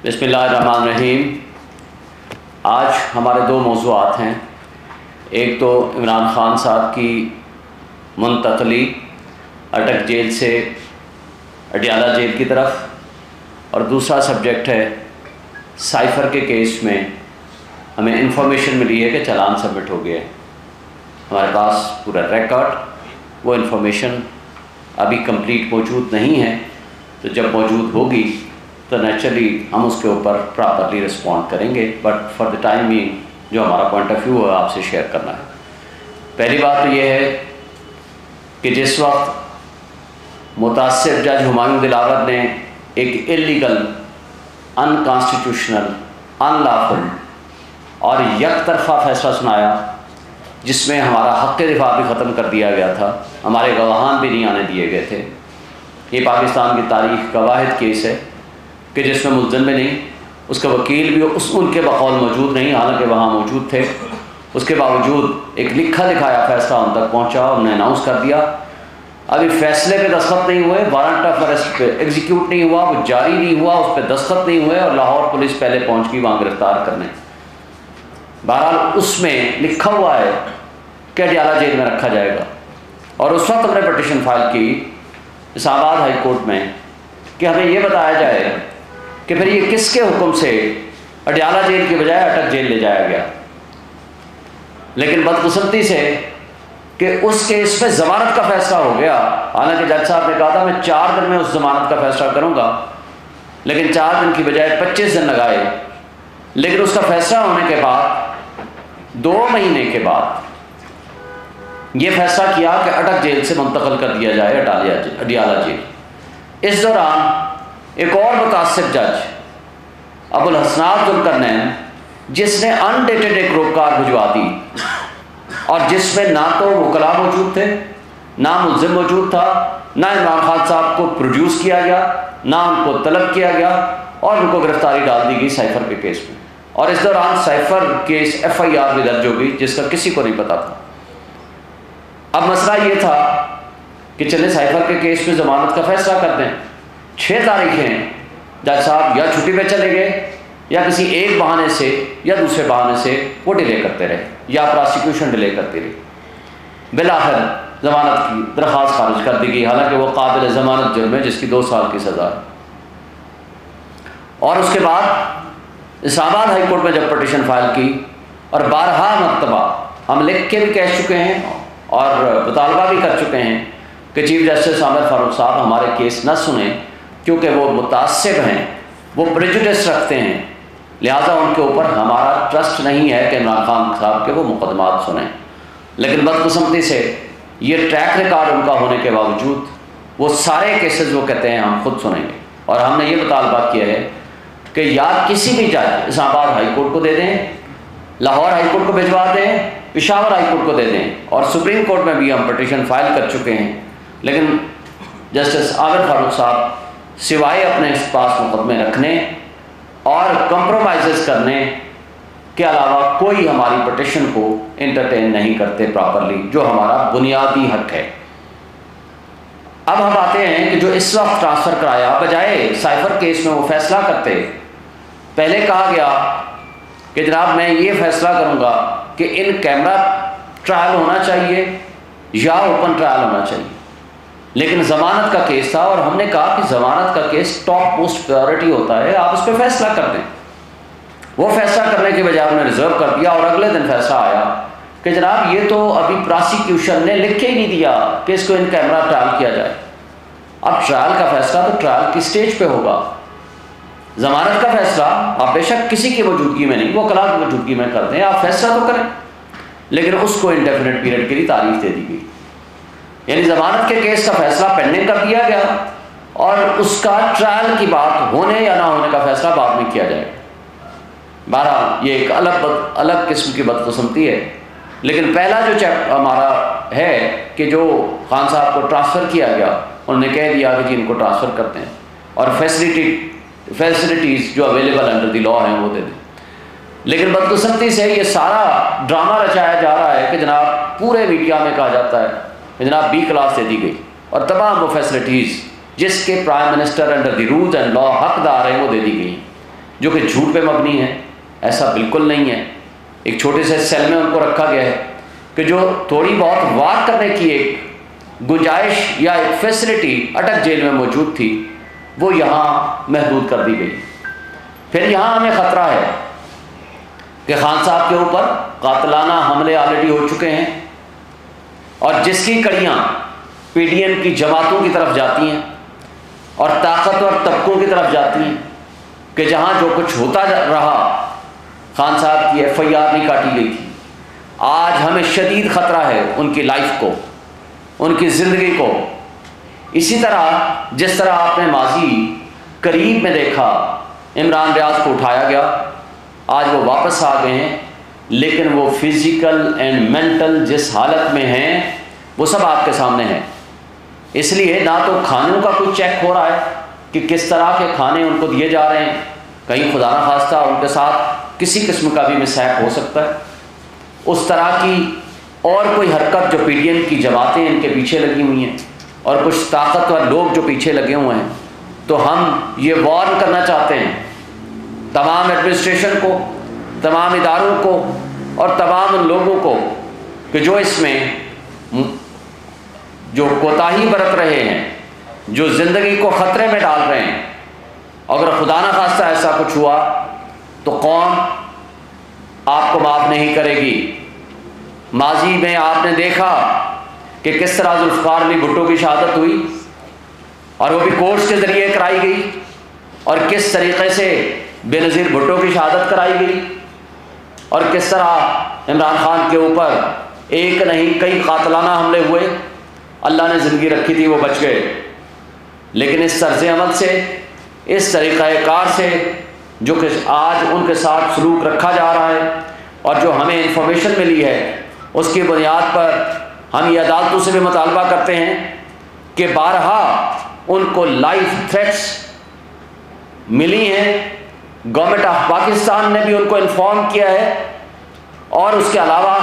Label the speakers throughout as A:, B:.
A: بسم اللہ الرحمن الرحیم۔ آج ہمارے دو موضوعات ہیں، ایک تو عمران خان صاحب کی منتقلی اٹک جیل سے اڈیالہ جیل کی طرف، اور دوسرا سبجیکٹ ہے سائفر کے کیس میں ہمیں انفارمیشن ملی ہے کہ چالان سبمٹ ہو گیا ہے۔ ہمارے پاس پورا ریکارڈ، وہ انفارمیشن ابھی کمپلیٹ موجود نہیں ہے، تو جب موجود ہوگی تو نیچرلی ہم اس کے اوپر پراپرلی رسپونڈ کریں گے، but for the time being جو ہمارا پوائنٹ آف ویو ہے آپ سے شیئر کرنا ہے۔ پہلی بات تو یہ ہے کہ جس وقت متاثر جج ہمایوں دلاور نے ایک انلیگل، ان کانسٹیٹیوشنل، ان لافل اور یک طرفہ فیصلہ سنایا جس میں ہمارا حق دفاع بھی ختم کر دیا گیا تھا، ہمارے گواہان بھی نہیں آنے دیے گئے تھے، یہ پاکستان کی تاریخ کا واحد کیس ہے کہ جس میں ملزم بھی نہیں، اس کا وکیل بھی ان کے بقول موجود نہیں، حالانکہ وہاں موجود تھے، اس کے باوجود ایک لکھا لکھایا فیصلہ ان تک پہنچا، انہوں نے اناؤنس کر دیا۔ ابھی فیصلے پہ دستخط نہیں ہوئے، وارنٹ آف ارسٹ پہ ایگزیکیوٹ نہیں ہوا، وہ جاری نہیں ہوا، اس پہ دستخط نہیں ہوئے، اور لاہور پولیس پہلے پہنچ گئی وہاں گرفتار کرنے۔ بہرحال اس میں لکھا ہوا ہے کہ اڈیالہ جیل میں رکھا جائے گا، اور اس وقت ہم نے پٹیشن فائل کی اسلام آباد ہائی کورٹ میں کہ ہمیں یہ بتایا جائے کہ پھر یہ کس کے حکم سے اڈیالہ جیل کی بجائے اٹک جیل لے جایا گیا۔ لیکن بدقسمتی سے کہ اس کیس میں ضمانت کا فیصلہ ہو گیا، حالانکہ جج صاحب نے کہا تھا میں 4 دن میں اس ضمانت کا فیصلہ کروں گا، لیکن 4 دن کی بجائے 25 دن لگائے۔ لیکن اس کا فیصلہ ہونے کے بعد 2 مہینے کے بعد یہ فیصلہ کیا کہ اٹک جیل سے منتقل کر دیا جائے اڈیالہ جیل۔ اس دوران ایک اور متاثر جج ابو الحسنات ذوالقرنین، جس نے انڈیٹڈ ایک روکار بھجوا دی، اور جس میں نہ تو وکلاء موجود تھے، نہ ملزم موجود تھا، نہ عمران خان صاحب کو پروڈیوس کیا گیا، نہ ان کو طلب کیا گیا، اور ان کو گرفتاری ڈال دی گئی سائفر کے کیس میں۔ اور اس دوران سائفر کیس FIR بھی درج ہو گئی جس کا کسی کو نہیں پتا تھا۔ اب مسئلہ یہ تھا کہ چلے سائفر کے کیس میں ضمانت کا فیصلہ کر دیں۔ 6 تاریخیں جج صاحب یا چھٹی پہ چلے گئے، یا کسی ایک بہانے سے یا دوسرے بہانے سے وہ ڈیلے کرتے رہے، یا پراسیکیوشن ڈیلے کرتی رہی۔ بالآخر ضمانت کی درخواست خارج کر دی گئی، حالانکہ وہ قابل ضمانت جرم ہے جس کی 2 سال کی سزا ہے۔ اور اس کے بعد اسلام آباد ہائی کورٹ میں جب پٹیشن فائل کی، اور 12 مرتبہ ہم لکھ کے بھی کہہ چکے ہیں اور مطالبہ بھی کر چکے ہیں کہ چیف جسٹس عامر فاروق صاحب ہمارے کیس نہ سنیں، کیونکہ وہ متعصب ہیں، وہ پریجوڈس رکھتے ہیں، لہٰذا ان کے اوپر ہمارا ٹرسٹ نہیں ہے کہ عمران خان صاحب کے وہ مقدمات سنیں۔ لیکن بدقسمتی سے یہ ٹریک ریکارڈ ان کا ہونے کے باوجود وہ سارے کیسز وہ کہتے ہیں ہم خود سنیں گے، اور ہم نے یہ مطالبہ کیا ہے کہ یا کسی بھی جج اسلام آباد ہائی کورٹ کو دے دیں، لاہور ہائی کورٹ کو بھجوا دیں، پشاور ہائی کورٹ کو دے دیں، اور سپریم کورٹ میں بھی ہم پٹیشن فائل کر چکے ہیں، لیکن جسٹس عامر فاروق صاحب سوائے اپنے اس پاس مقدمے رکھنے اور کمپرومائزز کرنے کے علاوہ کوئی ہماری پٹیشن کو انٹرٹین نہیں کرتے پراپرلی، جو ہمارا بنیادی حق ہے۔ اب ہم آتے ہیں کہ جو اس وقت ٹرانسفر کرایا، بجائے سائفر کیس میں وہ فیصلہ کرتے، پہلے کہا گیا کہ جناب میں یہ فیصلہ کروں گا کہ ان کیمرہ ٹرائل ہونا چاہیے یا اوپن ٹرائل ہونا چاہیے، لیکن ضمانت کا کیس تھا، اور ہم نے کہا کہ ضمانت کا کیس ٹاپ موسٹ پرائیورٹی ہوتا ہے، آپ اس پہ فیصلہ کر دیں۔ وہ فیصلہ کرنے کے بجائے انہوں نے ریزرو کر دیا، اور اگلے دن فیصلہ آیا کہ جناب یہ تو ابھی پراسیکیوشن نے لکھ کے ہی نہیں دیا کہ اس کو ان کیمرہ ٹرائل کیا جائے۔ اب ٹرائل کا فیصلہ تو ٹرائل کی سٹیج پہ ہوگا، ضمانت کا فیصلہ آپ بے شک کسی کی موجودگی میں نہیں، وہ وکلاء کی موجودگی میں کر دیں، آپ فیصلہ تو کریں، لیکن اس کو انڈیفینٹ پیریڈ کے لیے تاریخ دے دی گئی، یعنی ضمانت کے کیس کا فیصلہ پینڈنگ کر دیا گیا، اور اس کا ٹرائل کی بات ہونے یا نہ ہونے کا فیصلہ بعد میں کیا جائے۔ بہرحال یہ ایک الگ قسم کی بدقسمتی ہے، لیکن پہلا جو چیک ہمارا ہے کہ جو خان صاحب کو ٹرانسفر کیا گیا، انہوں نے کہہ دیا کہ جی ان کو ٹرانسفر کرتے ہیں، اور فیسلٹیز جو اویلیبل انڈر دی لاء ہیں وہ دے دیں۔ لیکن بدقسمتی سے یہ سارا ڈرامہ رچایا جا رہا ہے کہ جناب پورے میڈیا میں کہا جاتا ہے کہ جناب B کلاس دے دی گئی، اور تمام وہ فیسلٹیز جس کے prime minister under the rules and law حقدار ہیں وہ دے دی گئی۔ جو کہ جھوٹ پہ مبنی ہے. ایسا بالکل نہیں ہے. ایک چھوٹے سے سیل میں ان کو رکھا گیا ہے کہ جو تھوڑی بہت واک کرنے کی ایک گنجائش یا ایک فیسلٹی اٹک جیل میں موجود تھی وہ یہاں محدود کر دی گئی. پھر یہاں ہمیں خطرہ ہے کہ خان صاحب کے اوپر قاتلانہ حملے آلریڈی ہو چکے ہیں اور جس کی کڑیاں پی ڈی ایم کی جماعتوں کی طرف جاتی ہیں اور طاقتور طبقوں کی طرف جاتی ہیں کہ جہاں جو کچھ ہوتا رہا خان صاحب کی ایف آئی آر نہیں کاٹی گئی تھی. آج ہمیں شدید خطرہ ہے ان کی لائف کو, ان کی زندگی کو. اسی طرح جس طرح آپ نے ماضی قریب میں دیکھا عمران ریاض کو اٹھایا گیا, آج وہ واپس آ گئے ہیں, لیکن وہ فزیکل اینڈ مینٹل جس حالت میں ہیں وہ سب آپ کے سامنے ہیں. اس لیے نہ تو کھانوں کا کوئی چیک ہو رہا ہے کہ کس طرح کے کھانے ان کو دیے جا رہے ہیں, کہیں خدا نہ خواستہ ان کے ساتھ کسی قسم کا بھی مسحیق ہو سکتا ہے. اس طرح کی اور کوئی حرکت جو پی ڈی ایم کی جماعتیں ان کے پیچھے لگی ہوئی ہیں اور کچھ طاقتور لوگ جو پیچھے لگے ہوئے ہیں, تو ہم یہ وارن کرنا چاہتے ہیں تمام ایڈمنسٹریشن کو, تمام اداروں کو اور تمام ان لوگوں کو کہ جو اس میں جو کوتاہی برت رہے ہیں, جو زندگی کو خطرے میں ڈال رہے ہیں. اگر خدا نہ خواستہ ایسا کچھ ہوا تو قوم آپ کو معاف نہیں کرے گی. ماضی میں آپ نے دیکھا کہ کس طرح ذوالفقار علی بھٹو کی شہادت ہوئی اور وہ بھی کورٹس کے ذریعے کرائی گئی, اور کس طریقے سے بے نظیر بھٹو کی شہادت کرائی گئی, اور کس طرح عمران خان کے اوپر ایک نہیں کئی قاتلانہ حملے ہوئے. اللہ نے زندگی رکھی تھی وہ بچ گئے, لیکن اس طرز عمل سے, اس طریقہ کار سے جو کہ آج ان کے ساتھ سلوک رکھا جا رہا ہے اور جو ہمیں انفارمیشن ملی ہے اس کی بنیاد پر ہم یہ عدالتوں سے بھی مطالبہ کرتے ہیں کہ بارہا ان کو لائف تھریٹس ملی ہیں. گورنمنٹ آف پاکستان نے بھی ان کو انفارم کیا ہے, اور اس کے علاوہ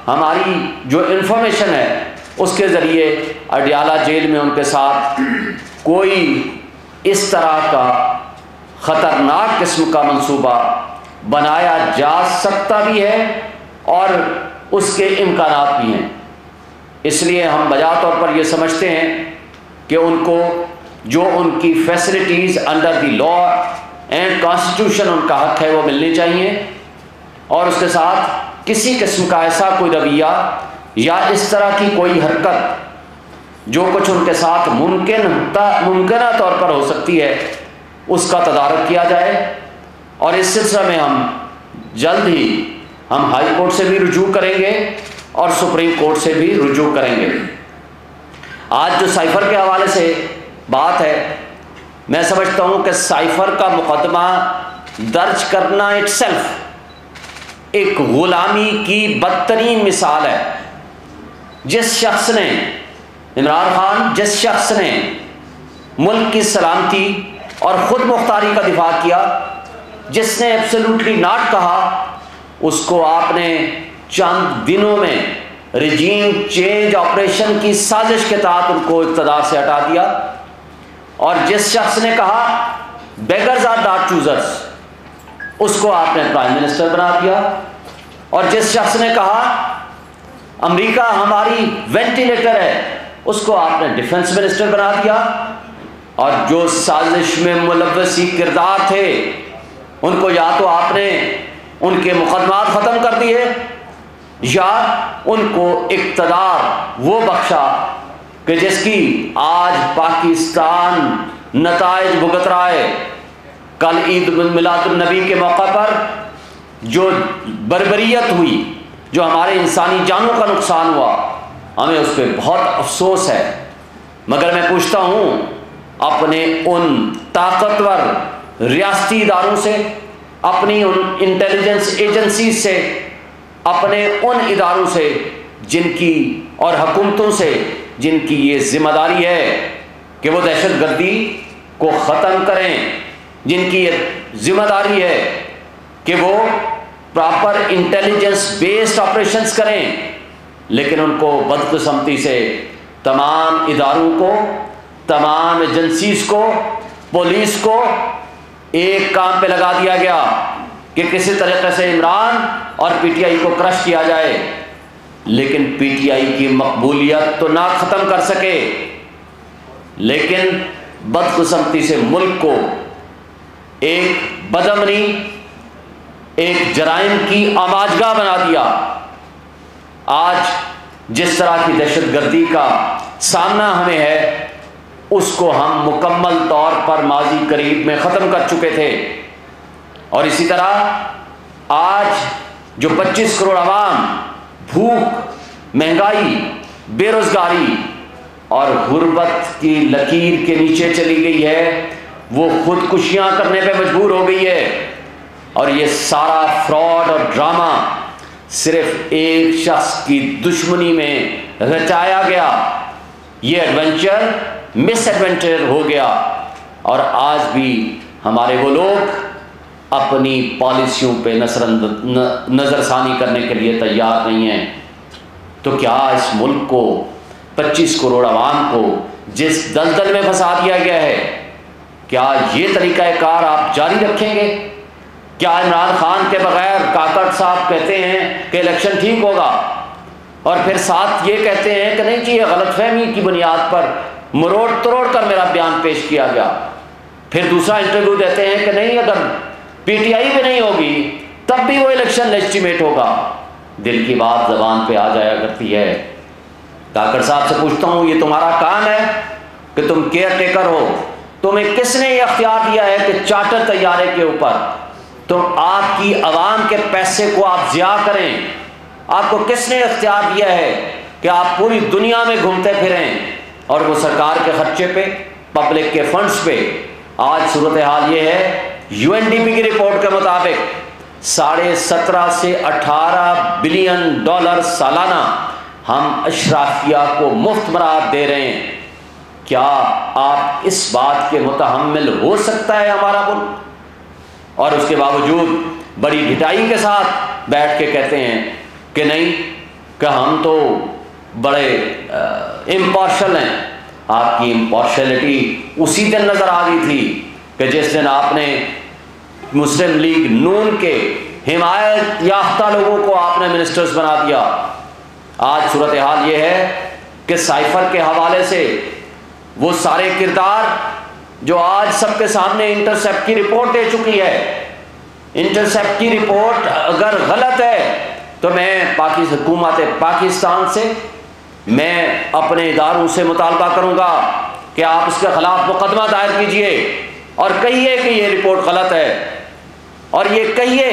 A: ہماری جو انفارمیشن ہے اس کے ذریعے اڈیالہ جیل میں ان کے ساتھ کوئی اس طرح کا خطرناک قسم کا منصوبہ بنایا جا سکتا بھی ہے اور اس کے امکانات بھی ہیں. اس لیے ہم بجا طور پر یہ سمجھتے ہیں کہ ان کو جو ان کی facilities under the law and constitution in کا حق ہے وہ ملنی چاہیے, اور اس کے ساتھ کسی قسم کا ایسا کوئی رویہ یا اس طرح کی کوئی حرکت جو کچھ ان کے ساتھ ممکنہ طور پر ہو سکتی ہے اس کا تدارک کیا جائے. اور اس سلسلہ میں ہم جلد ہی ہم ہائی کورٹ سے بھی رجوع کریں گے اور سپریم کورٹ سے بھی رجوع کریں گے. آج جو سائفر کے حوالے سے بات ہے, میں سمجھتا ہوں کہ سائفر کا مقدمہ درج کرنا اٹ سیلف ایک غلامی کی بدترین مثال ہے. جس شخص نے, عمران خان جس شخص نے ملک کی سلامتی اور خود مختاری کا دفاع کیا, جس نے ایبسلیوٹلی ناٹ کہا, اس کو آپ نے چند دنوں میں رجیم چینج آپریشن کی سازش کے تحت ان کو اقتدار سے ہٹا دیا. اور جس شخص نے کہا بیگرز آر ناٹ چوزرز, اس کو آپ نے پرائم منسٹر بنا دیا. اور جس شخص نے کہا امریکہ ہماری وینٹیلیٹر ہے, اس کو آپ نے ڈیفنس منسٹر بنا دیا. اور جو سازش میں ملوثی کردار تھے ان کو یا تو آپ نے ان کے مقدمات ختم کر دیے یا ان کو اقتدار وہ بخشا کہ جس کی آج پاکستان نتائج بھگت رہا ہے. کل عید میلاد النبی کے موقع پر جو بربریت ہوئی, جو ہمارے انسانی جانوں کا نقصان ہوا, ہمیں اس پہ بہت افسوس ہے. مگر میں پوچھتا ہوں اپنے ان طاقتور ریاستی اداروں سے, اپنی ان انٹیلیجنس ایجنسیز سے, اپنے ان اداروں سے جن کی اور حکومتوں سے جن کی یہ ذمہ داری ہے کہ وہ دہشت گردی کو ختم کریں, جن کی یہ ذمہ داری ہے کہ وہ پراپر انٹیلیجنس بیسڈ آپریشنز کریں, لیکن ان کو بدقسمتی سے تمام اداروں کو, تمام ایجنسیز کو, پولیس کو ایک ایک کام پہ لگا دیا گیا کہ کسی طریقے سے عمران اور پی ٹی آئی کو کرش کیا جائے، لیکن پی ٹی آئی کی مقبولیت تو نہ ختم کر سکے، لیکن بدقسمتی سے ملک کو ایک بدامنی، ایک جرائم کی آماجگاہ بنا دیا۔ آج جس طرح کی دہشت گردی کا سامنا ہمیں ہے، اس کو ہم مکمل طور پر ماضی قریب میں ختم کر چکے تھے، اور اسی طرح آج جو 25 کروڑ عوام بھوک، مہنگائی، بے روزگاری اور غربت کی لکیر کے نیچے چلی گئی ہے، وہ خودکشیاں کرنے پہ مجبور ہو گئی ہے، اور یہ سارا فراڈ اور ڈرامہ صرف ایک شخص کی دشمنی میں رچایا گیا۔ یہ ایڈونچر مس ایڈونچر ہو گیا، اور آج بھی ہمارے وہ لوگ اپنی پالیسیوں پہ نظر ثانی کرنے کے لیے تیار نہیں ہیں۔ تو کیا اس ملک کو، 25 کروڑ عوام کو جس دلدل میں پھنسا دیا گیا ہے، کیا یہ طریقہ کار آپ جاری رکھیں گے؟ کیا عمران خان کے بغیر کاکڑ صاحب کہتے ہیں کہ الیکشن ٹھیک ہوگا، اور پھر ساتھ یہ کہتے ہیں کہ نہیں جی یہ غلط فہمی کی بنیاد پر مروڑ تروڑ کر میرا بیان پیش کیا گیا، پھر دوسرا انٹرویو دیتے ہیں کہ نہیں اگر پی ٹی آئی بھی نہیں ہوگی تب بھی وہ الیکشن لیجٹیمیٹ ہوگا؟ دل کی بات زبان پہ آ جایا کرتی ہے۔ کاکڑ صاحب سے پوچھتا ہوں، یہ تمہارا کام ہے کہ تم کیئر ٹیکر ہو، تمہیں کس نے یہ اختیار دیا ہے کہ چارٹر طیارے کے اوپر تم آپ کی عوام کے پیسے کو آپ ضیاع کریں؟ آپ کو کس نے اختیار دیا ہے کہ آپ پوری دنیا میں گھومتے پھریں اور وہ سرکار کے خرچے پہ، پبلک کے فنڈز پہ؟ آج صورتحال یہ ہے، یو این ڈی پی کی رپورٹ کے مطابق 17.5 سے 18 بلین ڈالر سالانہ ہم اشرافیہ کو مفت مراد دے رہے ہیں۔ کیا آپ اس بات کے متحمل ہو سکتا ہے ہمارا ملک؟ اور اس کے باوجود بڑی ڈھٹائی کے ساتھ بیٹھ کے کہتے ہیں کہ نہیں، کہ ہم تو بڑے امپارشل ہیں۔ آپ کی امپارشلٹی اسی دن نظر آ گئی تھی کہ جس دن آپ نے مسلم لیگ نون کے حمایت یافتہ لوگوں کو آپ نے منسٹرز بنا دیا۔ آج صورتحال یہ ہے کہ سائفر کے حوالے سے وہ سارے کردار جو آج سب کے سامنے انٹرسیپٹ کی رپورٹ دے چکی ہے، انٹرسیپٹ کی رپورٹ اگر غلط ہے تو میں حکومت پاکستان سے، میں اپنے اداروں سے مطالبہ کروں گا کہ آپ اس کے خلاف مقدمہ دائر کیجئے اور کہیے کہ یہ رپورٹ غلط ہے، اور یہ کہیے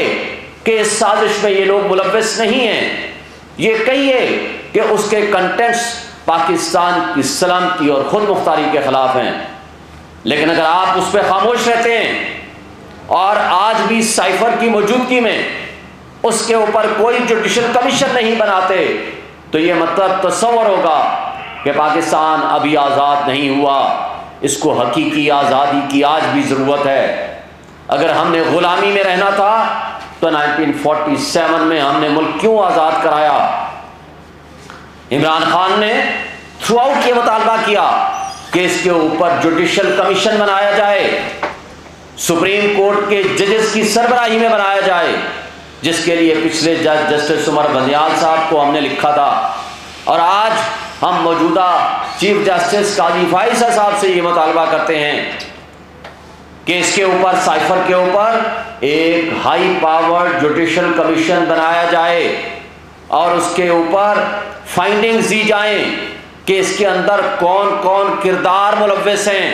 A: کہ اس سازش میں یہ لوگ ملوث نہیں ہیں، یہ کہیے کہ اس کے کنٹینٹس پاکستان کی سلامتی اور خود مختاری کے خلاف ہیں۔ لیکن اگر آپ اس پہ خاموش رہتے ہیں اور آج بھی سائفر کی موجودگی میں اس کے اوپر کوئی جوڈیشل کمیشن نہیں بناتے، تو یہ مطلب تصور ہوگا کہ پاکستان ابھی آزاد نہیں ہوا، اس کو حقیقی آزادی کی آج بھی ضرورت ہے۔ اگر ہم نے غلامی میں رہنا تھا تو 1947 میں ہم نے ملک کیوں آزاد کرایا؟ عمران خان نے تھرو آؤٹ یہ مطالبہ کیا کہ اس کے اوپر جوڈیشل کمیشن بنایا جائے، سپریم کورٹ کے ججز کی سربراہی میں بنایا جائے، جس کے لیے پچھلے جج جسٹس عمر بندیال صاحب کو ہم نے لکھا تھا، اور آج ہم موجودہ چیف جسٹس قاضی فائزہ صاحب سے یہ مطالبہ کرتے ہیں کہ اس کے اوپر، سائفر کے اوپر ایک ہائی پاور جوڈیشل کمیشن بنایا جائے اور اس کے اوپر فائنڈنگز دی جائیں کہ اس کے اندر کون کون کردار ملوث ہیں،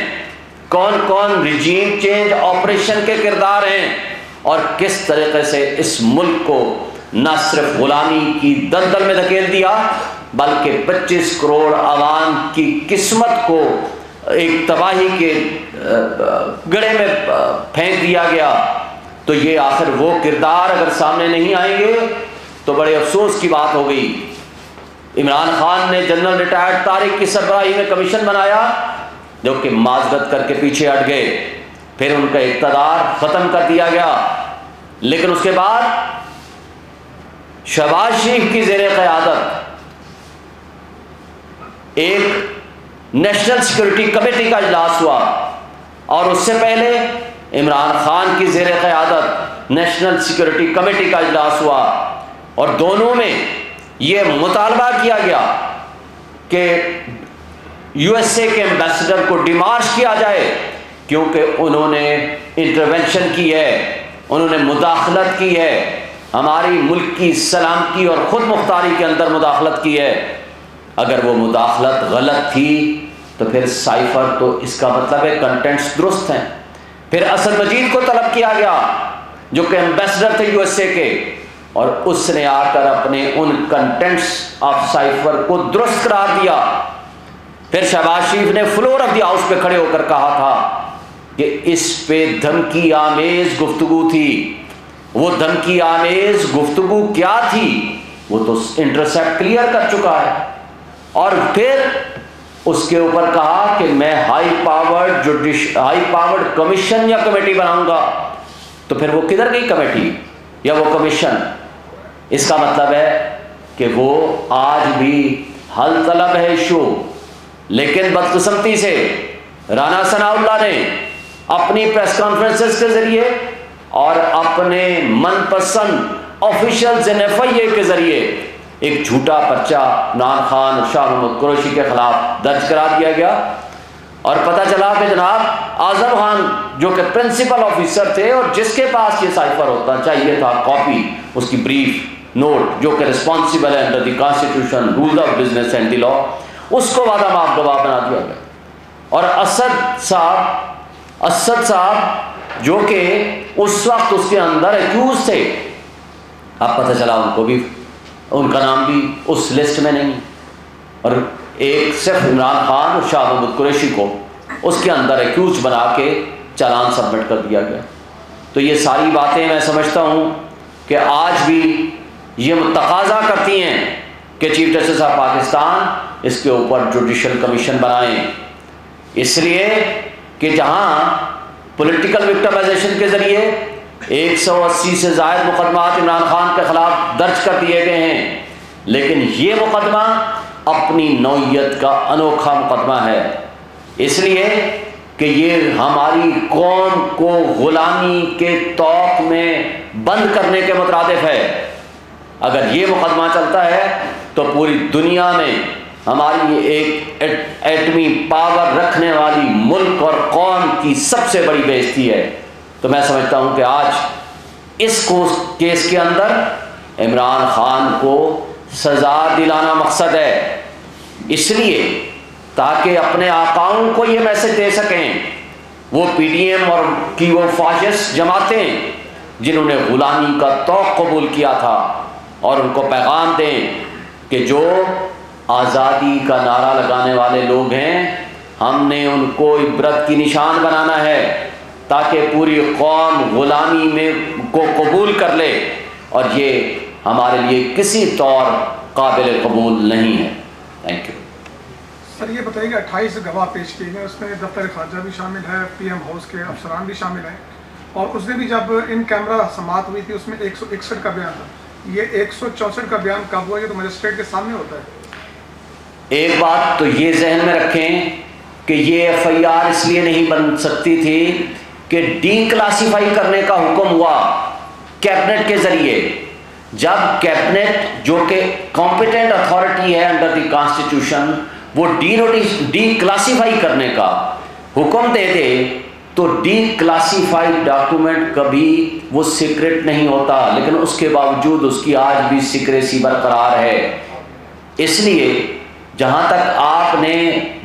A: کون کون ریجیم چینج آپریشن کے کردار ہیں، اور کس طریقے سے اس ملک کو نہ صرف غلامی کی دلدل میں دھکیل دیا بلکہ 25 کروڑ عوام کی قسمت کو ایک تباہی کے گڑھے میں پھینک دیا گیا۔ تو یہ آخر وہ کردار اگر سامنے نہیں آئیں گے تو بڑے افسوس کی بات ہو گئی۔ عمران خان نے جنرل ریٹائرڈ طارق کی سربراہی میں کمیشن بنایا جو کہ معذرت کر کے پیچھے ہٹ گئے، پھر ان کا اقتدار ختم کر دیا گیا، لیکن اس کے بعد شہباز شریف کی زیر قیادت ایک نیشنل سیکورٹی کمیٹی کا اجلاس ہوا، اور اس سے پہلے عمران خان کی زیر قیادت نیشنل سیکورٹی کمیٹی کا اجلاس ہوا اور دونوں میں یہ مطالبہ کیا گیا کہ یو ایس اے کے ایمبیسڈر کو ڈیمارش کیا جائے، کیونکہ انہوں نے انٹرونشن کی ہے، انہوں نے مداخلت کی ہے، ہماری ملک کی سلامتی اور خود مختاری کے اندر مداخلت کی ہے۔ اگر وہ مداخلت غلط تھی تو پھر سائفر تو اس کا مطلب ہے کنٹینٹس درست ہیں۔ پھر اسد مجید کو طلب کیا گیا جو کہ ایمبیسڈر تھے یو ایس اے کے، اور اس نے آ کر اپنے ان کنٹینٹس آف سائفر کو درست قرار دیا۔ پھر شہباز شریف نے فلور آف دی ہاؤس پہ کھڑے ہو کر کہا تھا کہ اس پہ دھمکی آمیز گفتگو تھی۔ وہ دھمکی آمیز گفتگو کیا تھی وہ تو انٹرسیپٹ کلیئر کر چکا ہے، اور پھر اس کے اوپر کہا کہ میں ہائی پاورڈ کمیشن یا کمیٹی بناؤں گا۔ تو پھر وہ کدھر گئی کمیٹی یا وہ کمیشن؟ اس کا مطلب ہے کہ وہ آج بھی حل طلب ہے ایشو، لیکن بدقسمتی سے رانا ثناء اللہ نے اپنی پریس کانفرنسز کے ذریعے اور اپنے من پسند آفیشلز ایف آئی اے کے ذریعے ایک جھوٹا پرچہ عمران خان اور شاہ محمود قریشی کے خلاف درج کرا دیا گیا، اور پتہ چلا کہ جناب اعظم خان جو کہ پرنسپل آفیسر تھے اور جس کے پاس یہ سائفر ہوتا چاہیے تھا کاپی اس کی بریف نوٹ، جو کہ رسپانسبل ہے under the constitution rules of business and the law, اس کو وعدہ معاف گواہ بنا دیا گیا۔ اور اسد صاحب جو کہ اس وقت اس کے اندر ایکیوز تھے، اب پتہ چلا ان کو بھی ان کا نام بھی اس لسٹ میں نہیں، اور ایک صرف عمران خان اور شاہ محمود قریشی کو اس کے اندر ایکیوز بنا کے چالان سبمٹ کر دیا گیا۔ تو یہ ساری باتیں میں سمجھتا ہوں کہ آج بھی یہ تقاضا کرتی ہیں کہ چیف جسٹس آف پاکستان اس کے اوپر جوڈیشل کمیشن بنائیں، اس لیے کہ جہاں پولیٹیکل وکٹمائزیشن کے ذریعے 180 سے زائد مقدمات عمران خان کے خلاف درج کر دیے گئے ہیں، لیکن یہ مقدمہ اپنی نوعیت کا انوکھا مقدمہ ہے، اس لیے کہ یہ ہماری قوم کو غلامی کے طوق میں بند کرنے کے مترادف ہے۔ اگر یہ مقدمہ چلتا ہے تو پوری دنیا میں ہماری ایک ایٹمی پاور رکھنے والی ملک اور قوم کی سب سے بڑی بے عزتی ہے۔ تو میں سمجھتا ہوں کہ آج اس کیس کے اندر عمران خان کو سزا دلانا مقصد ہے، اس لیے تاکہ اپنے آقاؤں کو یہ میسج دے سکیں، وہ پی ڈی ایم اور کی وہ فاشسٹ جماعتیں جنہوں نے غلامی کا طوق قبول کیا تھا، اور ان کو پیغام دیں کہ جو آزادی کا نعرہ لگانے والے لوگ ہیں ہم نے ان کو عبرت کی نشان بنانا ہے تاکہ پوری قوم غلامی میں کو قبول کر لے، اور یہ ہمارے لیے کسی طور قابل قبول نہیں ہے۔ Thank you
B: sir. یہ بتائیے کہ 28 گواہ پیش کیے گئے، اس میں دفتر خارجہ بھی شامل ہے، پی ایم ہاؤس کے افسران بھی شامل ہیں، اور اس نے بھی جب ان کیمرہ سماعت ہوئی تھی اس میں 161 کا بیان تھا۔ یہ 164 کا بیان کب ہوا؟ یہ تو مجسٹریٹ کے سامنے ہوتا ہے۔
A: ایک بات تو یہ ذہن میں رکھیں کہ یہ ایف آئی آر اس لیے نہیں بن سکتی تھی کہ ڈی کلاسیفائی کرنے کا حکم ہوا کیبنٹ کے ذریعے۔ جب کیبنٹ جو کہ کمپیٹنٹ اتھارٹی ہے انڈر دی کانسٹیٹیوشن وہ ڈی کلاسیفائی کرنے کا حکم دے دے تو ڈی کلاسیفائڈ ڈاکومنٹ کبھی وہ سیکرٹ نہیں ہوتا، لیکن اس کے باوجود اس کی آج بھی سیکریسی برقرار ہے۔ اس لیے جہاں تک آپ نے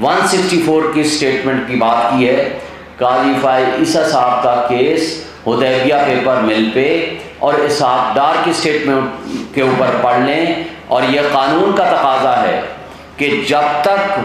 A: 164 کی سٹیٹمنٹ کی بات کی ہے، قاضی فائز عیسیٰ صاحب کا کیس حدیبیہ پیپر مل پہ اور اسحاق ڈار کی سٹیٹمنٹ کے اوپر پڑھ لیں، اور یہ قانون کا تقاضا ہے کہ جب تک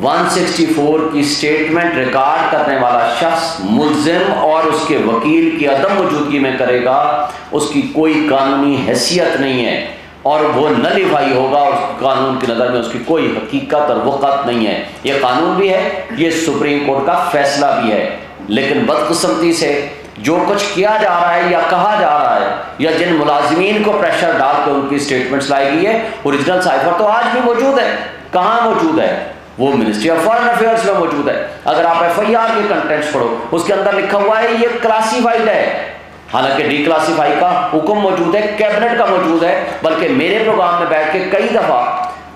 A: 164 کی سٹیٹمنٹ ریکارڈ کرنے والا شخص ملزم اور اس کے وکیل کی عدم موجودگی میں کرے گا اس کی کوئی قانونی حیثیت نہیں ہے، اور وہ نلیفائی ہوگا، اس قانون کی نظر میں اس کی کوئی حقیقت اور وقت نہیں ہے۔ یہ قانون بھی ہے، یہ سپریم کورٹ کا فیصلہ بھی ہے، لیکن بدقسمتی سے جو کچھ کیا جا رہا ہے یا کہا جا رہا ہے یا جن ملازمین کو پریشر ڈال کے ان کی سٹیٹمنٹس لائی گئی ہے، اوریجنل سائفر تو آج بھی موجود ہے۔ کہاں موجود ہے؟ وہ منسٹری آف فارن افیئرس میں موجود ہے. اگر آپ FIR کے کنٹینٹس پڑھو اس کے اندر لکھا ہوا ہے یہ کلاسیفائڈ ہے، حالانکہ ڈی کلاسیفائی کا حکم موجود ہے، کیبنٹ کا موجود ہے. بلکہ میرے پروگرام میں بیٹھ کے کئی دفعہ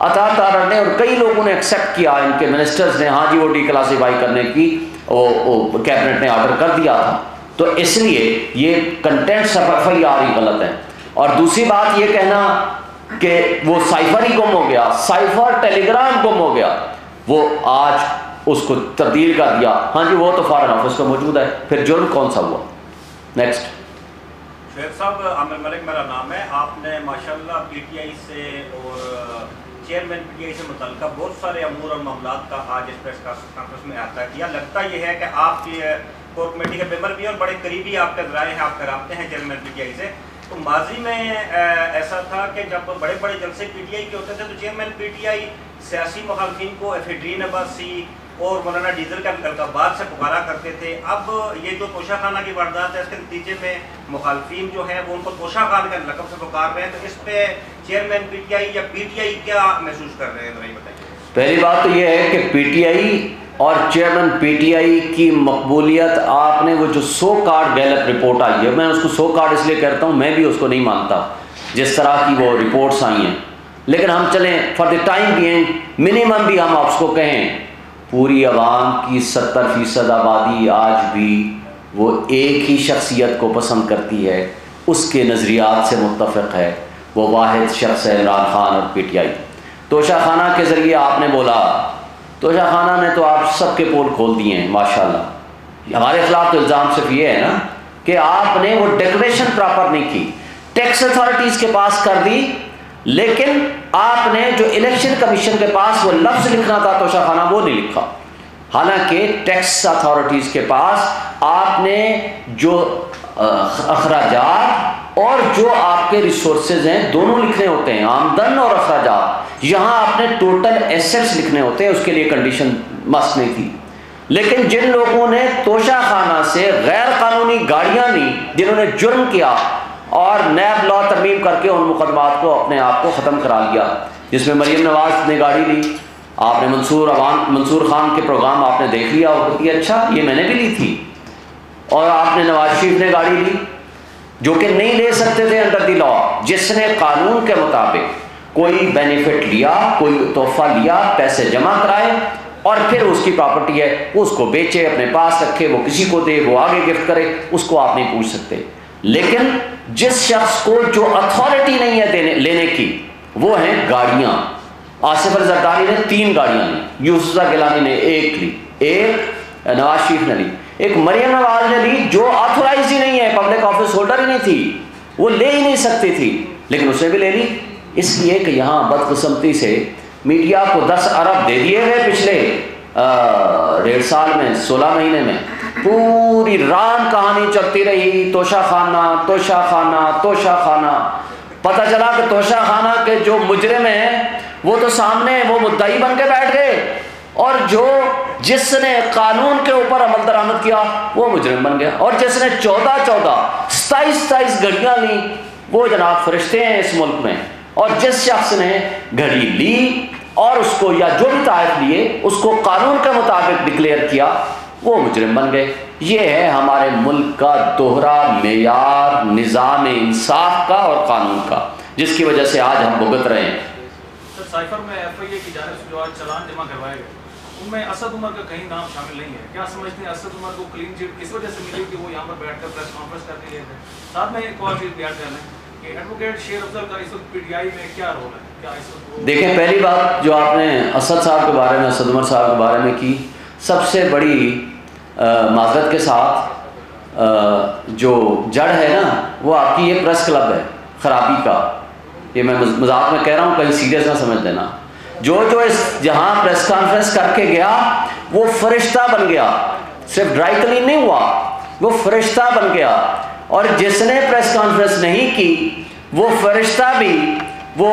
A: عطا تارڑ نے اور کئی لوگوں نے ایکسیپٹ کیا، ان کے منسٹرز نے، ہاں جی وہ ڈی کلاسیفائی کرنے کی وہ کیبنٹ نے آرڈر کر دیا تھا. تو اس لیے یہ کنٹینٹس آف FIR ہی غلط ہے. اور دوسری بات یہ کہنا کہ وہ سائفر ہی گم ہو گیا، سائفر ٹیلی گرام گم ہو گیا، وہ آج اس کو تبدیل کر دیا، ہاں جی وہ تو فارن آفس کا موجود ہے، پھر جرم کون سا ہوا؟ نیکسٹ.
C: شیخ صاحب، عامر ملک میرا نام ہے. آپ نے ماشاءاللہ PTI سے اور چیئرمین PTI سے متعلقہ بہت سارے امور اور معاملات کا آج اس پریس کانفرنس میں احاطہ کیا. لگتا یہ ہے کہ آپ کی کور کمیٹی کے ممبر بھی ہیں اور بڑے قریبی آپ کے ذرائع ہیں، آپ کے رابطے ہیں چیئرمین PTI سے. تو ماضی میں ایسا تھا کہ جب بڑے بڑے جلسے PTI کے ہوتے تھے تو چیئرمین PTI سیاسی مخالفین کو افیڈرین عباسی اور مولانا ڈیزل کا القابات سے پکارا کرتے تھے. اب یہ جو توشہ خانہ کی واردات ہے اس کے نتیجے میں مخالفین جو ہیں وہ ان کو توشہ خان کے لقب سے پکار رہے ہیں. تو اس پہ چیئرمین PTI یا PTI کیا محسوس کر رہے ہیں، ذرا بتائیے.
A: پہلی بات تو یہ ہے کہ PTI اور چیئرمین PTI کی مقبولیت، آپ نے وہ جو سو کارڈ گیلپ رپورٹ آئی ہے، میں اس کو سو کارڈ اس لیے کہتا ہوں، میں بھی اس کو نہیں مانتا جس طرح کی وہ رپورٹس آئی ہیں. لیکن ہم چلیں for the time being minimum بھی ہم آپ کو کہیں، پوری عوام کی 70% آبادی آج بھی وہ ایک ہی شخصیت کو پسند کرتی ہے، اس کے نظریات سے متفق ہے، وہ واحد شخص ہے عمران خان اور PTI. توشہ خانہ کے ذریعے آپ نے بولا، توشہ خانہ نے تو آپ سب کے پول کھول دیے ہیں ماشاءاللہ. ہمارے خلاف تو الزام صرف یہ ہے نا کہ آپ نے وہ ڈیکلیریشن پراپر نہیں کی، ٹیکس اتھارٹیز کے پاس کر دی، لیکن آپ نے جو الیکشن کمیشن کے پاس وہ لفظ لکھنا تھا توشہ خانہ وہ نہیں لکھا. حالانکہ ٹیکس اتھارٹیز کے پاس آپ نے جو اخراجات اور جو آپ کے ریسورسز ہیں دونوں لکھنے ہوتے ہیں، آمدن اور اخراجات. یہاں آپ نے ٹوٹل ایسٹس لکھنے ہوتے ہیں، اس کے لیے کنڈیشن مست نہیں تھی. لیکن جن لوگوں نے توشہ خانہ سے غیر قانونی گاڑیاں لی، جنہوں نے جرم کیا اور نیب لا ترمیم کر کے ان مقدمات کو اپنے آپ کو ختم کرا لیا، جس میں مریم نواز نے گاڑی لی. آپ نے منصور خان کے پروگرام آپ نے دیکھ لیا ہوگا کہ اچھا یہ میں نے بھی لی تھی. اور آپ نے نواز شریف نے گاڑی لی جو کہ نہیں لے سکتے تھے انڈر دی لا. جس نے قانون کے مطابق کوئی بینیفٹ لیا، کوئی تحفہ لیا، پیسے جمع کرائے اور پھر اس کی پراپرٹی ہے وہ اس کو بیچے، اپنے پاس رکھے، وہ کسی کو دے، وہ آگے گفٹ کرے، اس کو آپ نہیں پوچھ سکتے. لیکن جس شخص کو جو اتھارٹی نہیں ہے لینے کی، وہ ہیں گاڑیاں. آصف علی زرداری نے 3 گاڑیاں لی، یوسف گیلانی نے 1 لی، ایک نواز شریف نے لی، ایک مریم نواز نے لی جو آتھورائز ہی نہیں ہے، پبلک آفس ہولڈر ہی نہیں تھی، وہ لے ہی نہیں سکتی تھی، لیکن اس نے بھی لے لی. اس لیے کہ یہاں بدقسمتی سے میڈیا کو 10 ارب دے دیے گئے پچھلے 1.5 سال میں، 16 مہینے میں. پوری رام کہانی چلتی رہی، توشہ خانہ توشہ خانہ توشہ خانہ. پتہ چلا کہ توشہ خانہ کے جو مجرم ہیں وہ تو سامنے وہ مدعی بن کے بیٹھ گئے، اور جس نے قانون کے اوپر عمل درآمد کیا وہ مجرم بن گیا. اور جس نے 27 گھڑیاں لیں وہ جناب فرشتے ہیں اس ملک میں. اور جس شخص نے گھڑی لی اور اس کو یا جو بھی تحائف لیے اس کو قانون کے مطابق ڈکلیئر کیا وہ مجرم بن گئے. یہ ہے ہمارے ملک کا دوہرا معیار نظام انصاف کا اور قانون کا، جس کی وجہ سے آج ہم بھگت رہے ہیں.
D: سر سائفر میں FIA کی جانب سے جو آج چلان جمع کروائے گئے ان میں اسد عمر کا کہیں نام شامل نہیں ہے. کیا سمجھتے ہیں اسد عمر کو کلین چٹ اس وجہ سے ملی کہ وہ یہاں پر بیٹھ کر پریس کانفرنس کر کے گئے تھے؟ ساتھ میں ایک اور چیز بیان کر لیں کہ ایڈوکیٹ شیر افضل کا اس وقت PTI میں کیا رول ہے؟ کیا اس وقت
A: دیکھیں، پہلی بات جو آپ نے اسد صاحب کے بارے میں، اسد عمر صاحب کے بارے میں کی، سب سے بڑی معذرت کے ساتھ جو جڑ ہے نا وہ آپ کی یہ پریس کلب ہے خرابی کا. یہ میں مذاق میں کہہ رہا ہوں، کہیں سیریس نہ سمجھ لینا. جو اس جہاں پریس کانفرنس کر کے گیا وہ فرشتہ بن گیا، صرف ڈرائی کلین نہیں ہوا، وہ فرشتہ بن گیا. اور جس نے پریس کانفرنس نہیں کی وہ فرشتہ بھی وہ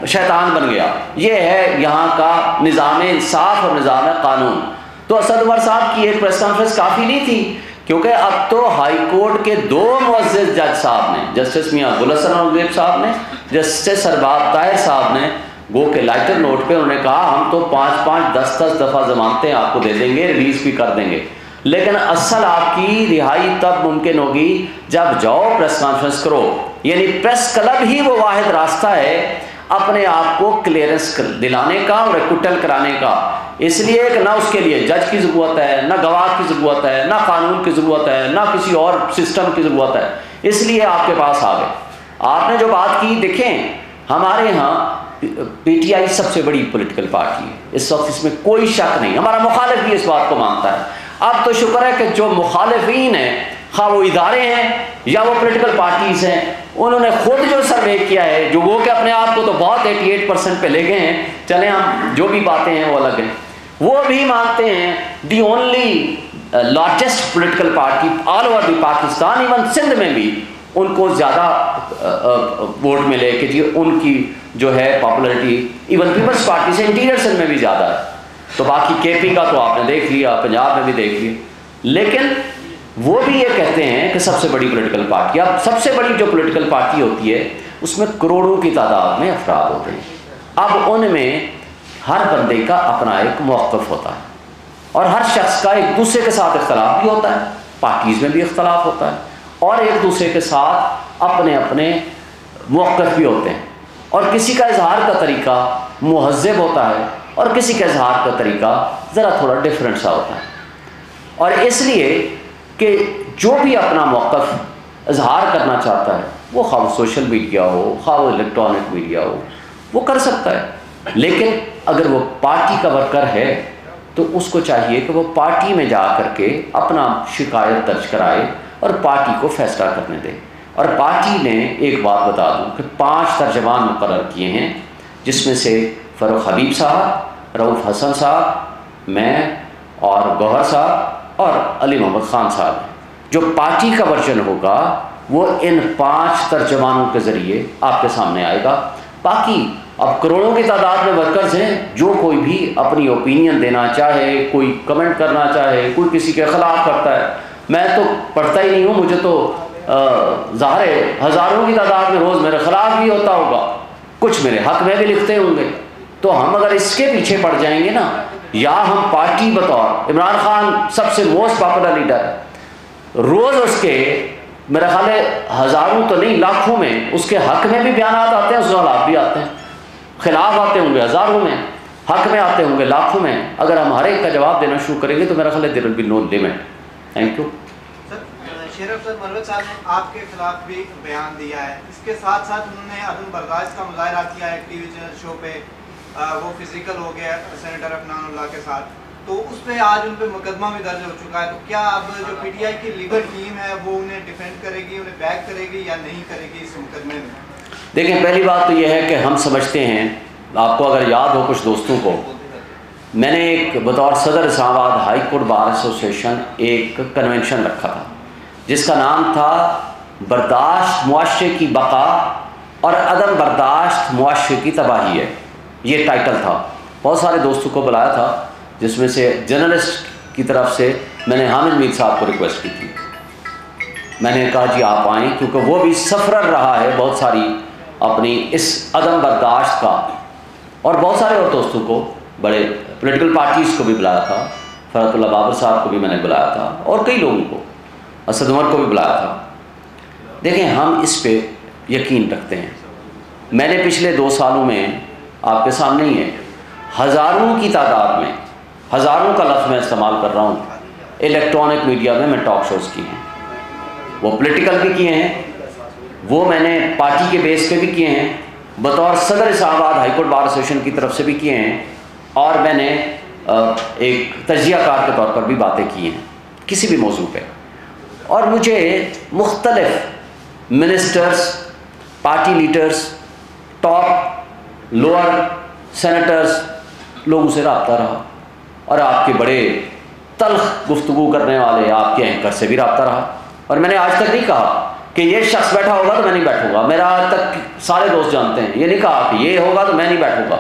A: شیطان بن گیا. یہ ہے یہاں کا نظام انصاف اور نظام قانون. تو اسد عمر صاحب کی ایک پریس کانفرنس کافی نہیں تھی، کیونکہ اب تو ہائی کورٹ کے 2 معزز جج صاحب نے، جسٹس میاں گل حسن الغیب صاحب نے، جسٹس ارباب طاہر صاحب نے گو کہ لائٹر نوٹ پہ انہوں نے کہا ہم تو 5-5 10-10 دفعہ ضمانتیں آپ کو دے دیں گے، ریلیز بھی کر دیں گے، لیکن اصل آپ کی رہائی تب ممکن ہوگی جب جاؤ پریس کانفرنس کرو. یعنی پریس کلب ہی وہ واحد راستہ ہے اپنے آپ کو کلیئرنس دلانے کا اور ایکوٹل کرانے کا. اس لیے کہ نہ اس کے لیے جج کی ضرورت ہے، نہ گواہ کی ضرورت ہے، نہ قانون کی ضرورت ہے، نہ کسی اور سسٹم کی ضرورت ہے. اس لیے آپ کے پاس آ گئے. آپ نے جو بات کی، دیکھیں ہمارے ہاں پی ٹی آئی سب سے بڑی پولیٹیکل پارٹی ہے اس وقت، اس میں کوئی شک نہیں. ہمارا مخالف بھی اس بات کو مانتا ہے. اب تو شکر ہے کہ جو مخالفین ہیں، خواہ وہ ادارے ہیں یا وہ پولیٹیکل پارٹیز ہیں، انہوں نے خود جو سروے کیا ہے، جو وہ کہ اپنے آپ کو تو بہت 88% پہ لے گئے ہیں، چلیں ہم جو بھی باتیں ہیں وہ الگ ہیں، وہ بھی مانتے ہیں the only largest political party all over the Pakistan, even Sindh میں بھی ان کو زیادہ ووٹ ملے کہ جی ان کی جو ہے پاپولرٹی ایون پیپلز پارٹی سے انٹیریئر سندھ میں بھی زیادہ ہے. تو باقی کے پی کا تو آپ نے دیکھ لیا، پنجاب میں بھی دیکھ لیا. لیکن وہ بھی یہ کہتے ہیں کہ سب سے بڑی پولیٹیکل پارٹی، اب سب سے بڑی جو پولیٹیکل پارٹی ہوتی ہے اس میں کروڑوں کی تعداد میں افراد ہوتے ہیں. اب ان میں ہر بندے کا اپنا ایک موقف ہوتا ہے اور ہر شخص کا ایک دوسرے کے ساتھ اختلاف بھی ہوتا ہے، پارٹیز میں بھی اختلاف ہوتا ہے، اور ایک دوسرے کے ساتھ اپنے اپنے موقف بھی ہوتے ہیں، اور کسی کا اظہار کا طریقہ مہذب ہوتا ہے اور کسی کا اظہار کا طریقہ ذرا تھوڑا ڈفرینٹ سا ہوتا ہے. اور اس لیے کہ جو بھی اپنا موقف اظہار کرنا چاہتا ہے، وہ خواہ وہ سوشل میڈیا ہو، خواہ وہ الیکٹرانک میڈیا ہو، وہ کر سکتا ہے. لیکن اگر وہ پارٹی کا ورکر ہے تو اس کو چاہیے کہ وہ پارٹی میں جا کر کے اپنا شکایت درج کرائے اور پارٹی کو فیصلہ کرنے دے. اور پارٹی نے ایک بات بتا دوں کہ 5 ترجمان مقرر کیے ہیں، جس میں سے فاروق حبیب صاحب، رؤوف حسن صاحب، میں اور گوہر صاحب اور علی محمد خان صاحب. جو پارٹی کا ورژن ہوگا وہ ان 5 ترجمانوں کے ذریعے آپ کے سامنے آئے گا. باقی اب کروڑوں کی تعداد میں ورکرز ہیں، جو کوئی بھی اپنی اوپینین دینا چاہے، کوئی کمنٹ کرنا چاہے، کوئی کسی کے خلاف کرتا ہے. میں تو پڑھتا ہی نہیں ہوں، مجھے تو ظاہر ہے ہزاروں کی تعداد میں روز میرے خلاف بھی ہوتا ہوگا، کچھ میرے حق میں بھی لکھتے ہوں گے. تو ہم اگر اس کے پیچھے پڑ جائیں گے نا، یا ہم پارٹی بطور عمران خان سب سے موسٹ پاپولر لیڈر ہے، روز اس کے میرا خیال ہے ہزاروں تو نہیں لاکھوں میں اس کے حق میں بھی بیانات آتے ہیں، اس کے خلاف بھی آتے ہیں، خلاف آتے ہوں گے ہزاروں میں، حق میں آتے ہوں گے لاکھوں میں. اگر ہم ہر ایک کا جواب دینا شروع کریں گے تو میرا خیال ہے there will be no limit. Thank you.
E: Sher Afzal مروت صاحب نے آپ کے خلاف بھی بیان دیا ہے، اس کے ساتھ ساتھ انہوں نے عدم برداشت کا مظاہرہ کیا ہے ٹی وی چینل شو پہ، وہ فزیکل ہو گیا سینیٹر عدنان اللہ کے ساتھ، تو اس پہ آج ان پہ مقدمہ بھی درج ہو چکا ہے. تو کیا اب جو پی ٹی آئی کی لیگل ٹیم ہے وہ انہیں ڈیفینڈ کرے گی، انہیں بیک کرے گی یا نہیں کرے گی اس مقدمے میں؟
A: دیکھیں پہلی بات تو یہ ہے کہ ہم سمجھتے ہیں، آپ کو اگر یاد ہو کچھ دوستوں کو، میں نے ایک بطور صدر اسلام آباد ہائی کورٹ بار ایسوسی ایشن ایک کنونشن رکھا تھا جس کا نام تھا برداشت معاشرے کی بقا اور عدم برداشت معاشرے کی تباہی ہے. یہ ٹائٹل تھا. بہت سارے دوستوں کو بلایا تھا، جس میں سے جرنلسٹ کی طرف سے میں نے حامد میر صاحب کو ریکویسٹ کی تھی. میں نے کہا جی آپ آئیں، کیونکہ وہ بھی سفرر رہا ہے بہت ساری اپنی اس عدم برداشت کا. اور بہت سارے اور دوستوں کو، بڑے پولیٹیکل پارٹیز کو بھی بلایا تھا، فرحت اللہ بابر صاحب کو بھی میں نے بلایا تھا، اور کئی لوگوں کو، اسد عمر کو بھی بلایا تھا. دیکھیں ہم اس پہ یقین رکھتے ہیں. میں نے پچھلے 2 سالوں میں آپ کے سامنے ہی ہے، ہزاروں کی تعداد میں، ہزاروں کا لفظ میں استعمال کر رہا ہوں، الیکٹرانک میڈیا میں ٹاک شوز کیے ہیں. وہ پولیٹیکل بھی کیے ہیں، وہ میں نے پارٹی کے بیس پہ بھی کیے ہیں، بطور صدر اسلام آباد ہائی کورٹ بار ایسوسی ایشن کی طرف سے بھی کیے ہیں، اور میں نے ایک تجزیہ کار کے طور پر بھی باتیں کی ہیں کسی بھی موضوع پہ. اور مجھے مختلف ministers, party leaders, top lower senators, لوگوں سے رابطہ رہا، اور آپ کے بڑے تلخ گفتگو کرنے والے آپ کے اینکر سے بھی رابطہ رہا. اور میں نے آج تک نہیں کہا کہ یہ شخص بیٹھا ہوگا تو میں نہیں بیٹھوں گا. میرا آج تک سارے دوست جانتے ہیں، یہ نہیں کہا کہ یہ ہوگا تو میں نہیں بیٹھوں گا،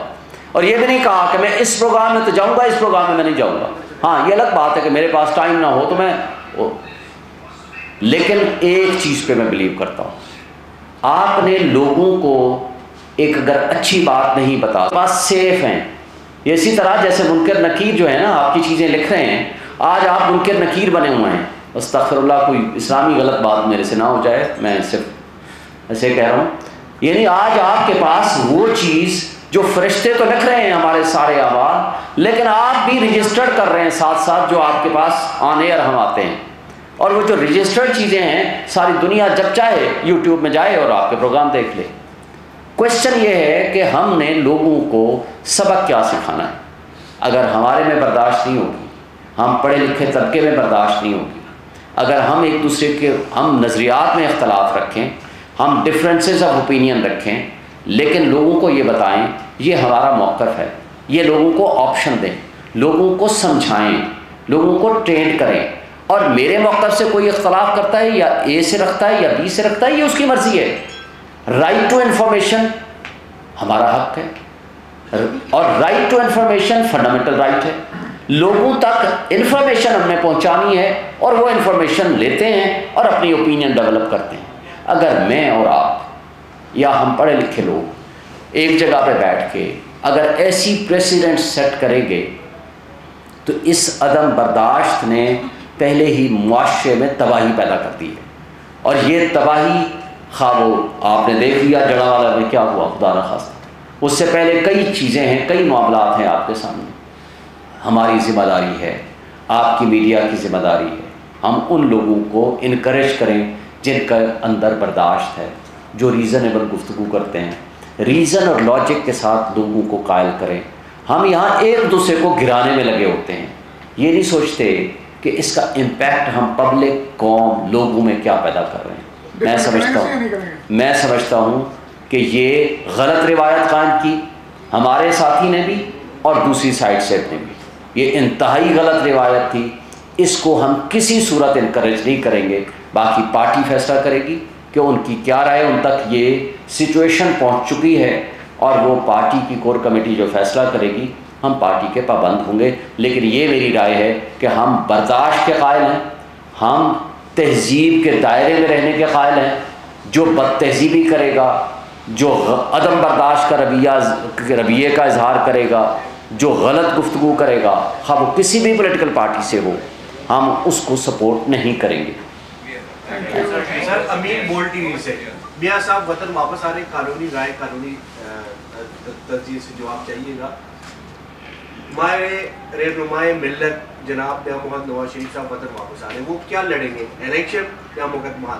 A: اور یہ بھی نہیں کہا کہ میں اس پروگرام میں تو جاؤں گا، اس پروگرام میں نہیں جاؤں گا. ہاں یہ الگ بات ہے کہ میرے پاس ٹائم نہ ہو تو میں، لیکن ایک چیز پہ میں بلیو کرتا ہوں، آپ نے لوگوں کو ایک اگر اچھی بات نہیں بتا پاس سیف ہیں. یہ اسی طرح جیسے منکر نکیر جو ہے نا آپ کی چیزیں لکھ رہے ہیں, آج آپ منکر نکیر بنے ہوئے ہیں. استغفر اللہ, کوئی اسلامی غلط بات میرے سے نہ ہو جائے, میں صرف ایسے کہہ رہا ہوں. یعنی آج آپ کے پاس وہ چیز جو فرشتے تو لکھ رہے ہیں ہمارے سارے اعمال, لیکن آپ بھی رجسٹرڈ کر رہے ہیں ساتھ ساتھ جو آپ کے پاس آن ایئر ہم آتے ہیں. اور وہ جو رجسٹرڈ چیزیں ہیں ساری دنیا جب چاہے یوٹیوب میں جائے اور آپ کے پروگرام دیکھ لے. کوشچن یہ ہے کہ ہم نے لوگوں کو سبق کیا سکھانا ہے. اگر ہمارے میں برداشت نہیں ہوگی, ہم پڑھے لکھے طبقے میں برداشت نہیں ہوگی, اگر ہم ایک دوسرے کے ہم نظریات میں اختلاف رکھیں, ہم ڈفرینسز آف اوپینین رکھیں, لیکن لوگوں کو یہ بتائیں یہ ہمارا موقف ہے, یہ لوگوں کو آپشن دیں, لوگوں کو سمجھائیں, لوگوں کو ٹرینڈ کریں. اور میرے موقف سے کوئی اختلاف کرتا ہے یا اے سے رکھتا ہے یا بی سے رکھتا ہے, یہ اس کی مرضی ہے. رائٹ ٹو انفارمیشن ہمارا حق ہے, اور right to information fundamental right ہے. لوگوں تک انفارمیشن ہم نے پہنچانی ہے اور وہ انفارمیشن لیتے ہیں اور اپنی اوپینین ڈیولپ کرتے ہیں. اگر میں اور آپ یا ہم پڑھے لکھے لوگ ایک جگہ پہ بیٹھ کے اگر ایسی پریسیڈنٹ سیٹ کریں گے تو اس عدم برداشت نے پہلے ہی معاشرے میں تباہی پیدا کر دی ہے. اور یہ تباہی خواب آپ نے دیکھ لیا جڑاوالا میں کیا ہوا, خدا نخواستہ. اس سے پہلے کئی چیزیں ہیں, کئی معاملات ہیں آپ کے سامنے. ہماری ذمہ داری ہے, آپ کی میڈیا کی ذمہ داری ہے, ہم ان لوگوں کو انکریج کریں جن کا اندر برداشت ہے, جو ریزنیبل گفتگو کرتے ہیں, ریزن اور لاجک کے ساتھ لوگوں کو قائل کریں. ہم یہاں ایک دوسرے کو گرانے میں لگے ہوتے ہیں, یہ نہیں سوچتے کہ اس کا امپیکٹ ہم پبلک, قوم, لوگوں میں کیا پیدا کر رہے ہیں. میں سمجھتا ہوں کہ یہ غلط روایت قائم کی ہمارے ساتھی نے بھی اور دوسری سائڈ سے نے بھی. یہ انتہائی غلط روایت تھی, اس کو ہم کسی صورت انکریج نہیں کریں گے. باقی پارٹی فیصلہ کرے گی کہ ان کی کیا رائے, ان تک یہ سچویشن پہنچ چکی ہے اور وہ پارٹی کی کور کمیٹی جو فیصلہ کرے گی ہم پارٹی کے پابند ہوں گے. لیکن یہ میری رائے ہے کہ ہم برداشت کے قائل ہیں, ہم تہذیب کے دائرے میں رہنے کے قائل ہیں. جو بد تہذیبی کرے گا, جو عدم برداشت کا رویے کا اظہار کرے گا, جو غلط گفتگو کرے گا, خواہ وہ کسی بھی پولیٹیکل پارٹی سے ہو, ہم اس کو سپورٹ نہیں کریں گے.
F: سر امین بول ٹی وی سے, میاں صاحب وطن واپس آ رہے, قانونی رائے, قانونی ترجیح سے جواب چاہیے گا. ہمارے رہنمائے ملت جناب میاں محمد نواز شریف صاحب وطن واپس آ رہے ہیں, وہ کیا لڑیں گے, الیکشن یا مقدمات؟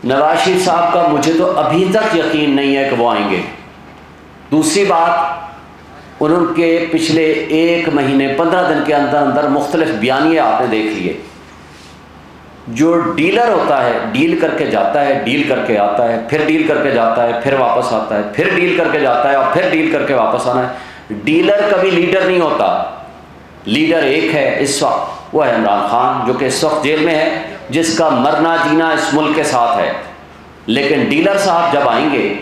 A: نواز شریف صاحب کا مجھے تو ابھی تک یقین نہیں ہے کہ وہ آئیں گے. دوسری بات, ان کے پچھلے 1 مہینے 15 دن کے اندر اندر مختلف بیانیے آپ نے دیکھ لیے. جو ڈیلر ہوتا ہے ڈیل کر کے جاتا ہے, ڈیل کر کے آتا ہے, پھر ڈیل کر کے جاتا ہے, پھر واپس آتا ہے, پھر ڈیل کر کے جاتا ہے اور پھر ڈیل کر کے واپس آنا ہے. ڈیلر کبھی لیڈر نہیں ہوتا. لیڈر ایک ہے اس وقت, وہ ہے عمران خان, جو کہ اس وقت جیل میں ہے, جس کا مرنا جینا اس ملک کے ساتھ ہے. لیکن ڈیلر صاحب جب آئیں گے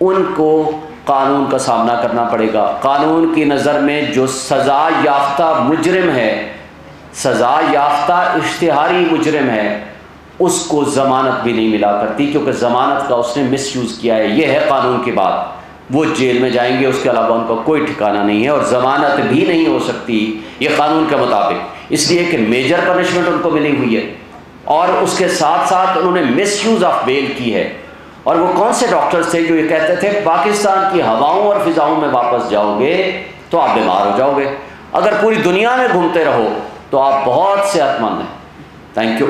A: ان کو قانون کا سامنا کرنا پڑے گا. قانون کی نظر میں جو سزا یافتہ مجرم ہے, سزا یافتہ اشتہاری مجرم ہے, اس کو ضمانت بھی نہیں ملا کرتی, کیونکہ ضمانت کا اس نے مس یوز کیا ہے. یہ ہے قانون کی بات. وہ جیل میں جائیں گے, اس کے علاوہ ان کا کوئی ٹھکانہ نہیں ہے, اور ضمانت بھی نہیں ہو سکتی یہ قانون کے مطابق, اس لیے کہ میجر پنشمنٹ ان کو ملی ہوئی ہے, اور اس کے ساتھ ساتھ انہوں نے مس یوز آف بیل کی ہے. اور وہ کون سے ڈاکٹرز تھے جو یہ کہتے تھے پاکستان کی ہواؤں اور فضاؤں میں واپس جاؤ گے تو آپ بیمار ہو جاؤ گے, اگر پوری دنیا میں گھومتے رہو تو آپ بہت صحت مند ہیں. Thank you.